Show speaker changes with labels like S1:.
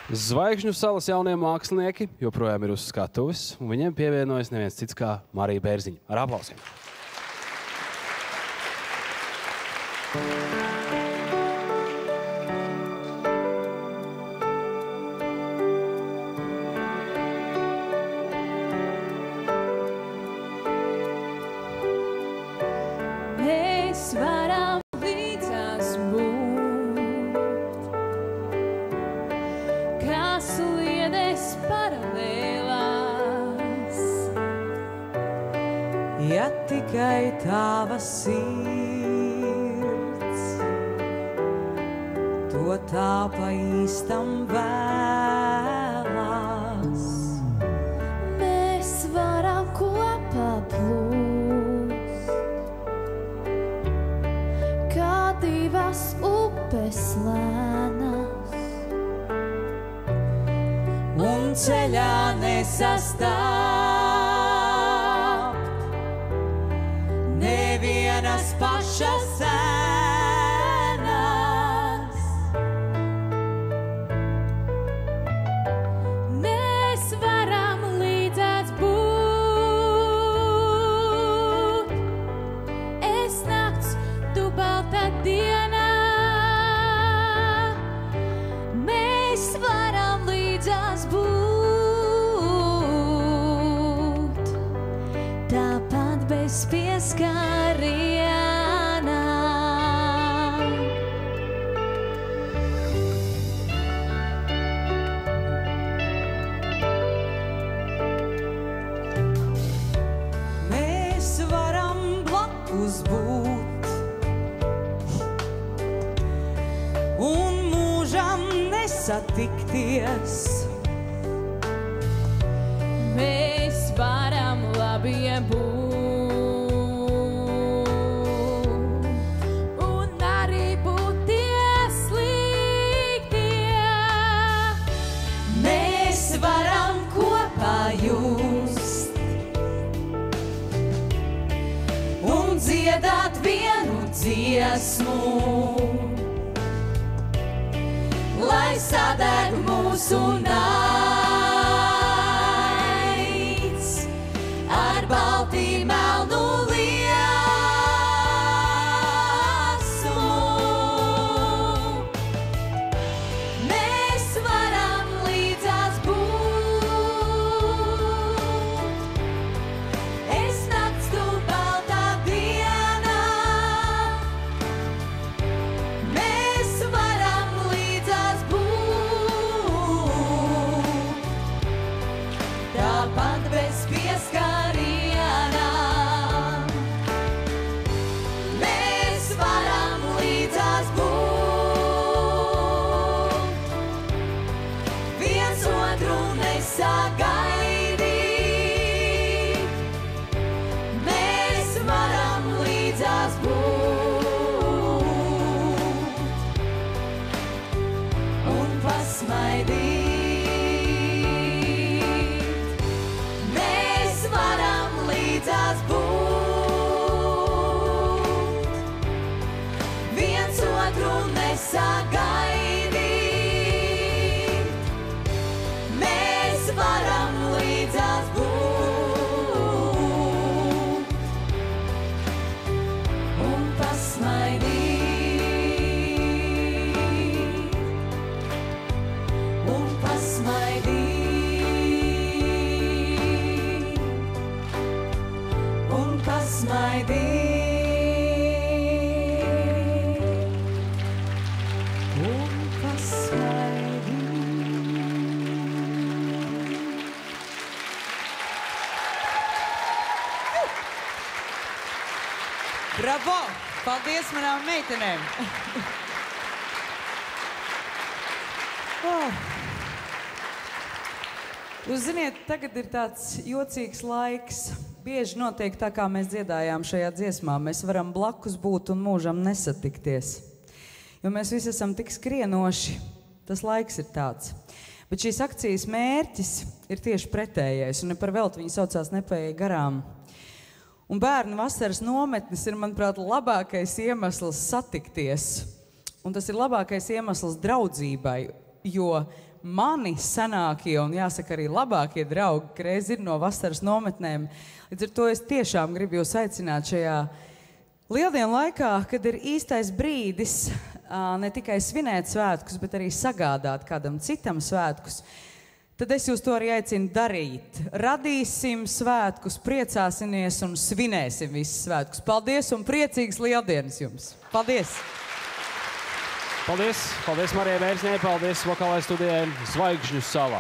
S1: Zvaigžņu salas jaunie mākslinieki joprojām ir uz skatuves, un viņiem pievienojas neviens cits kā Marija Bērziņa. Ar aplausiem!
S2: Mēs varam līdzās būt, kā sliedes paralēlās.
S3: Ja tikai tava sirds to tā pa īstam vēlās.
S2: Mēs varam kopā plūst, kā divas upes lēnas,
S3: Un ceļā nesastāv nevienas pašas ēnas.
S2: mēs varam līdzās būt. Es nakts, tu balta dienā, mēs varam līdzās būt. Tāpat bez pieskarienā.
S3: Mēs varam blakus būt un mūžam nesatikties.
S2: Mēs varam labie būt un arī būt tie sliktie.
S3: Mēs varam kopā just un dziedāt vienu dziesmu, lai sadeg mūsu naids ar baltī melnu liesmu. Mēs varam līdzās būt. Es nakts, tu baltā dienā. Mēs varam līdzās būt. Tāpat bez pieskarienā. Mēs varam līdzās būt. Viens otru nesagaidīt. Mēs varam līdzās būt un pasmaidīt. Mēs varam līdzās būt. Viens otru nesagaidīt. Mēs varam līdzās būt un pasmaidīt. Un pasmaidīt. Un pasmaidīt. Un pasmaidīt.
S4: Bravo! Paldies manām meitenēm!
S3: Jūs ziniet, tagad ir tāds jocīgs laiks. Bieži notiek tā, kā mēs dziedājām šajā dziesmā. Mēs varam blakus būt un mūžam nesatikties. Jo mēs visi esam tik skrienoši. Tas laiks ir tāds. Bet šīs akcijas mērķis ir tieši pretējais. Un ne par velti viņi saucās Nepaeja garām. Un bērnu vasaras nometnes ir, manuprāt, labākais iemesls satikties. Un tas ir labākais iemesls draudzībai, jo mani senākie un jāsaka arī labākie draugi, ka reiz ir no vasaras nometnēm. Līdz ar to es tiešām gribu jūs aicināt šajā lieldienu laikā, kad ir īstais brīdis ne tikai svinēt svētkus, bet arī sagādāt kādam citam svētkus. Tad es jūs to arī aicinu darīt. Radīsim svētkus, priecāsimies un svinēsim visus svētkus. Paldies un priecīgas lieldienas jums! Paldies!
S1: Paldies! Paldies Marijai Bērziņai, paldies vokālai studijai Zvaigžņu salā.